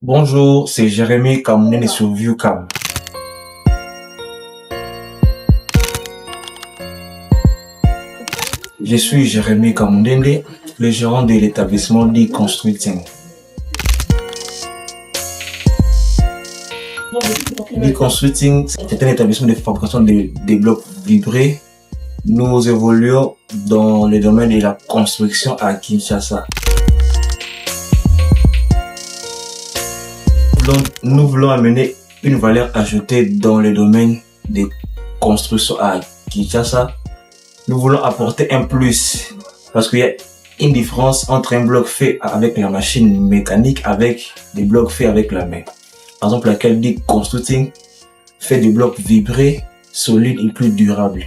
Bonjour, c'est Jérémy Kamounene sur ViewCam. Je suis Jérémy Kamounene, le gérant de l'établissement D-Constructing. D-Constructing, c'est un établissement de fabrication des blocs vibrés. Nous évoluons dans le domaine de la construction à Kinshasa. Nous voulons amener une valeur ajoutée dans le domaine des constructions à Kinshasa. Nous voulons apporter un plus parce qu'il y a une différence entre un bloc fait avec la machine mécanique avec des blocs faits avec la main. Par exemple, laquelle dit Constructing fait des blocs vibrés, solides et plus durables.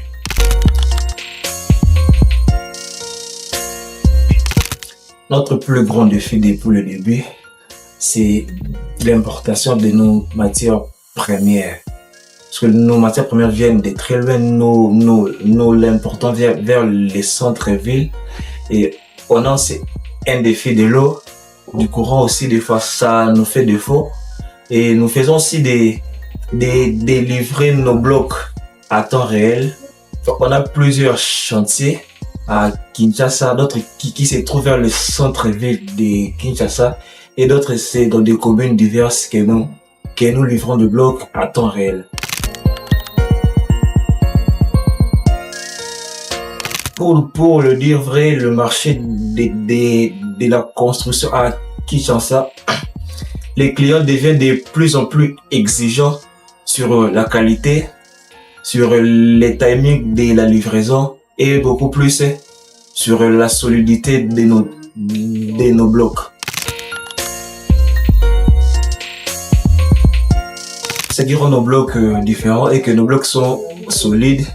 Notre plus grand défi depuis le début, c'est l'importation de nos matières premières. Parce que nos matières premières viennent de très loin, nous l'importons vers les centres-villes. Et on a aussi un défi de l'eau, du courant aussi, des fois ça nous fait défaut. Et nous faisons aussi délivrer nos blocs à temps réel. Donc, on a plusieurs chantiers à Kinshasa, d'autres qui se trouvent vers le centre-ville de Kinshasa et d'autres c'est dans des communes diverses que nous livrons de blocs à temps réel. Pour le dire vrai, le marché de la construction à Kinshasa, les clients deviennent de plus en plus exigeants sur la qualité, sur les timings de la livraison et beaucoup plus sur la solidité de nos blocs. Ce qui rend nos blocs différents et que nos blocs sont solides.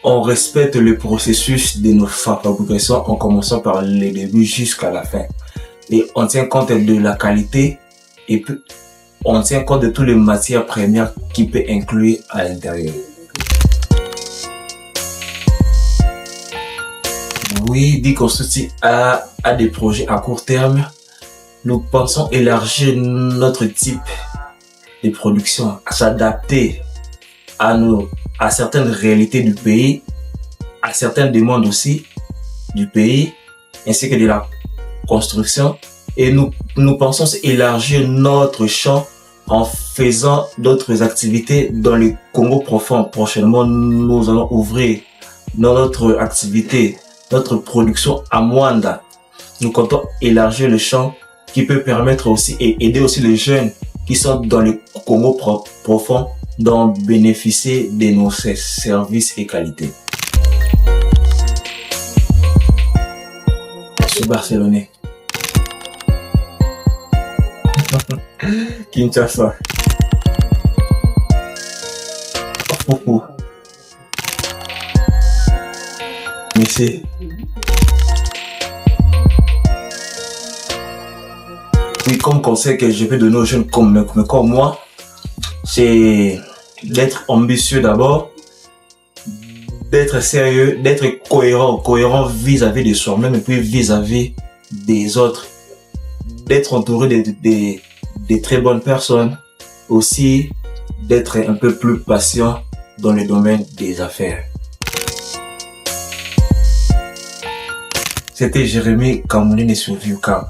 On respecte le processus de nos fabrications en commençant par le début jusqu'à la fin. Et on tient compte de la qualité et puis on tient compte de toutes les matières premières qui peut inclure à l'intérieur. Oui, D-Constructing a des projets à court terme. Nous pensons élargir notre type de production, à s'adapter à certaines réalités du pays, à certaines demandes aussi du pays, ainsi que de la construction. Et nous pensons élargir notre champ en faisant d'autres activités dans le Congo profond. Prochainement, nous allons ouvrir notre activité, notre production à Mwanda. Nous comptons élargir le champ qui peut permettre aussi et aider aussi les jeunes qui sont dans le Congo profond d'en bénéficier de nos services et qualités. Je suis barcelonais. Kinshasa. Merci. Oui, comme conseil que je vais donner aux jeunes comme moi, c'est d'être ambitieux d'abord, d'être sérieux, d'être cohérent vis-à-vis de soi-même et puis vis-à-vis des autres, d'être entouré de très bonnes personnes, aussi d'être un peu plus patient dans le domaine des affaires. C'était Jérémy Kamounene sur ViewCam.